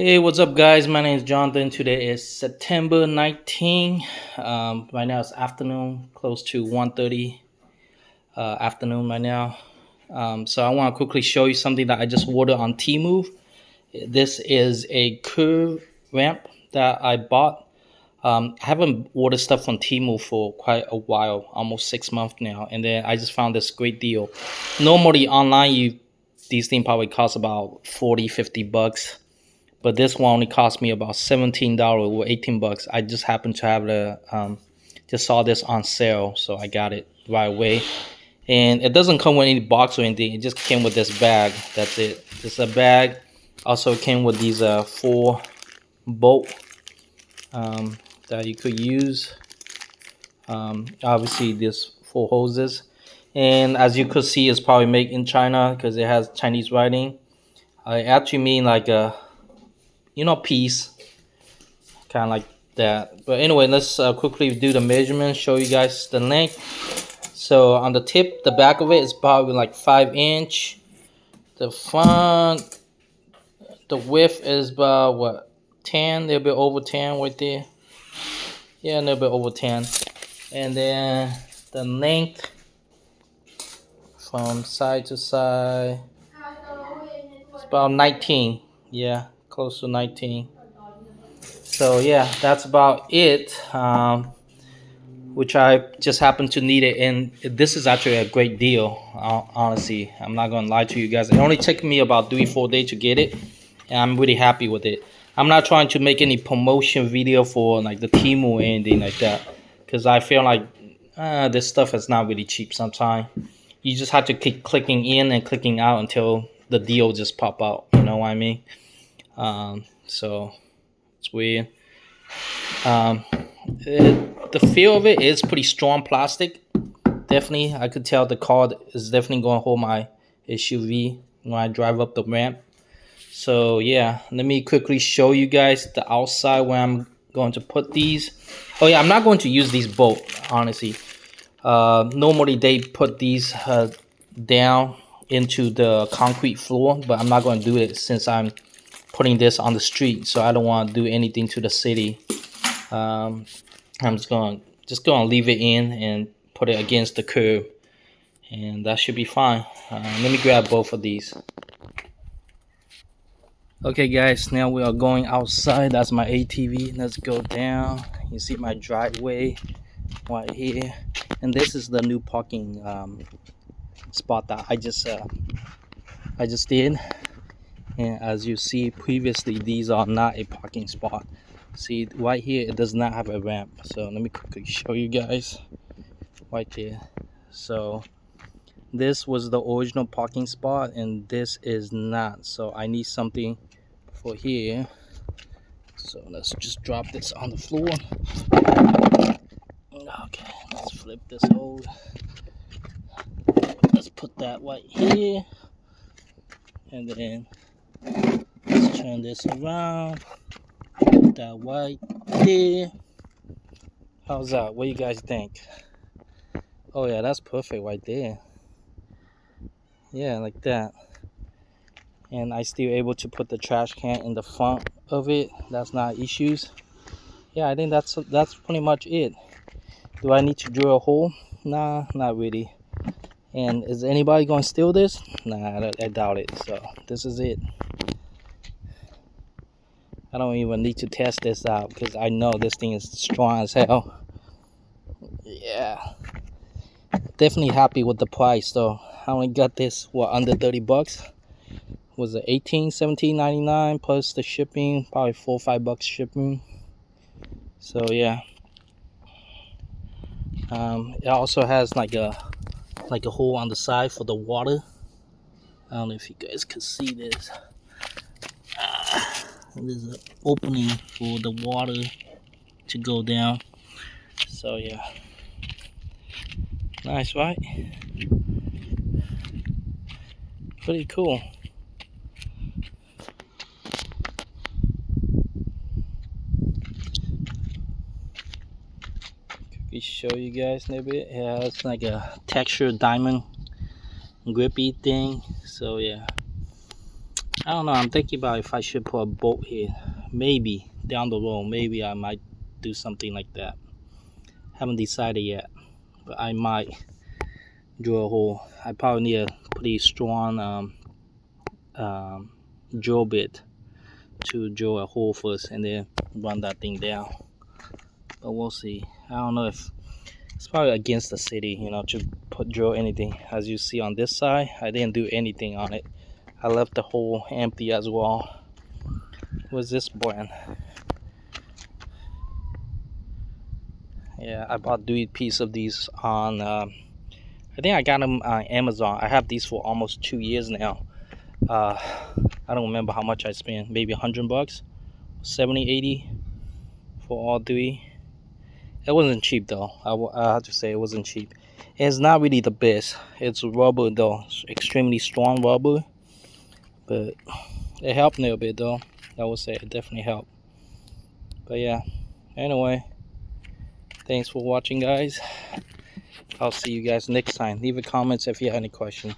Hey, what's up, guys? My name is Jonathan. Today is September 19. Right now it's afternoon, close to 1:30 afternoon right now. So I want to quickly show you something that I just ordered on Temu. This is a curve ramp that I bought. I haven't ordered stuff on Temu for quite a while, almost 6 months now, and then I just found this great deal. Normally online, these things probably cost about 40, $50, but this one only cost me about $17 or $18. I just happened to have just saw this on sale, so I got it right away. And it doesn't come with any box or anything. It just came with this bag. That's it. It's a bag. Also came with these four bolt that you could use. Obviously, this four hoses, and as you could see, it's probably made in China because it has Chinese writing. I actually mean like a piece, kind of like that. But anyway, let's quickly do the measurement, show you guys the length. So on the tip, the back of it is probably like 5 inch. The front, the width is about what, 10, a little bit over 10 right there. Yeah, a little bit over 10. And then the length from side to side, it's about 19. Yeah, close to 19. So yeah, that's about it. Which I just happen to need it, and this is actually a great deal. Honestly, I'm not gonna lie to you guys. It only took me about 3-4 days to get it, and I'm really happy with it. I'm not trying to make any promotion video for like the Temu or anything like that, because I feel like this stuff is not really cheap. Sometimes you just have to keep clicking in and clicking out until the deal just pop out. You know what I mean? So it's weird. The feel of it is pretty strong plastic. Definitely, I could tell the car is definitely going to hold my SUV when I drive up the ramp. So yeah, let me quickly show you guys the outside where I'm going to put these. Oh yeah, I'm not going to use these both, honestly. Normally they put these down into the concrete floor, but I'm not going to do it since I'm putting this on the street. So I don't want to do anything to the city. I'm just gonna leave it in and put it against the curb, and that should be fine. Let me grab both of these. Okay, guys, now we are going outside. That's my ATV. Let's go down. You see my driveway right here, and this is the new parking spot that I just did. And as you see previously, these are not a parking spot. See right here, it does not have a ramp. So let me quickly show you guys right there. So this was the original parking spot, and this is not. So I need something for here. So let's just drop this on the floor. Okay, let's flip this over. Let's put that right here, and then let's turn this around. Put that right there. How's that? What do you guys think? Oh yeah, that's perfect right there. Yeah, like that. And I still able to put the trash can in the front of it. That's not issues. Yeah, I think that's pretty much it. Do I need to drill a hole? Nah, not really. And is anybody gonna steal this? Nah, I doubt it. So this is it. I don't even need to test this out because I know this thing is strong as hell. Yeah, definitely happy with the price though. I only got this under $30. Was it 18, 17.99 plus the shipping, probably $4-5 shipping. So yeah, it also has like a hole on the side for the water. I don't know if you guys can see this. There's an opening for the water to go down. So yeah, nice, right? Pretty cool. Quickly show you guys a little bit. It has like a textured diamond grippy thing. So yeah, I don't know. I'm thinking about if I should put a bolt here. Maybe down the road, maybe I might do something like that. Haven't decided yet, but I might drill a hole. I probably need a pretty strong um, drill bit to drill a hole first, and then run that thing down. But we'll see. I don't know if it's probably against the city, to drill anything. As you see on this side, I didn't do anything on it. I left the hole empty as well. What's this brand? Yeah, I bought 3 pieces of these on. I think I got them on Amazon. I have these for almost 2 years now. I don't remember how much I spent. Maybe $100, 70, 80 for all 3. It wasn't cheap though. I have to say it wasn't cheap. It's not really the best. It's rubber though. It's extremely strong rubber, but it helped a little bit though. I would say it definitely helped. But yeah. Anyway, thanks for watching, guys. I'll see you guys next time. Leave a comments if you have any questions.